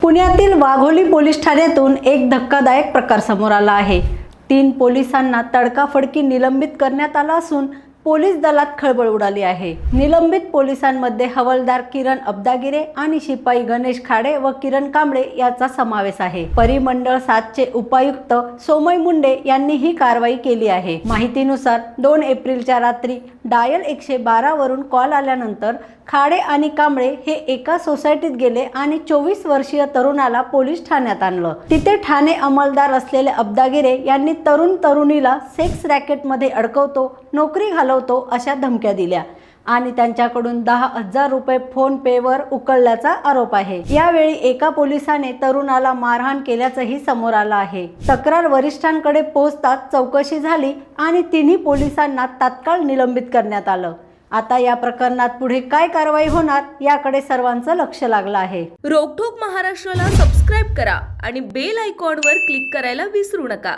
पुण्यातील वाघोली पोलीस ठाण्यातून एक धक्कादायक प्रकार समोर आला आहे। 3 पोलिसांना तडकाफडकी निलंबित करण्यात आला असून पोलीस दलात खळबळ उडाली आहे। निलंबित पोलिसांमध्ये हवालदार किरण अब्दागिरे आणि शिपाई गणेश खाडे व किरण कांबळे याचा समावेश आहे। परिमंडळ 7 चे उपायुक्त सोमय मुंडे यांनी ही कारवाई केली आहे। माहितीनुसार 2 एप्रिलच्या रात्री डायल 112 वरून कॉल आल्यानंतर खाडे आणि कांबळे हे एका सोसायटीत गेले आणि 24 वर्षीय तरुणाला पोलीस ठाण्यात आणलं। तिथे ठाणे अंमलदार असलेले अब्दागिरे यांनी तरुणीला सेक्स रॅकेटमध्ये अडकवतो, नोकरी घालवतो अशा धमक्या दिल्या आणि त्यांच्याकडून 10,000 रुपये फोन पे वर उकळल्याचा आरोप आहे। यावेळी एका पोलिसाने तरुणाला मारहाण केल्याचंही समोर आलं आहे। तक्रार वरिष्ठांकडे पोहोचताच चौकशी झाली आणि तिन्ही पोलिसांना तात्काळ निलंबित करण्यात आलं। आता या प्रकरणात पुढे काय कारवाई होणार याकडे सर्वांचं लक्ष लागलं आहे। रोकठोक महाराष्ट्राला सबस्क्राइब करा आणि बेल आयकॉनवर क्लिक करायला विसरू नका।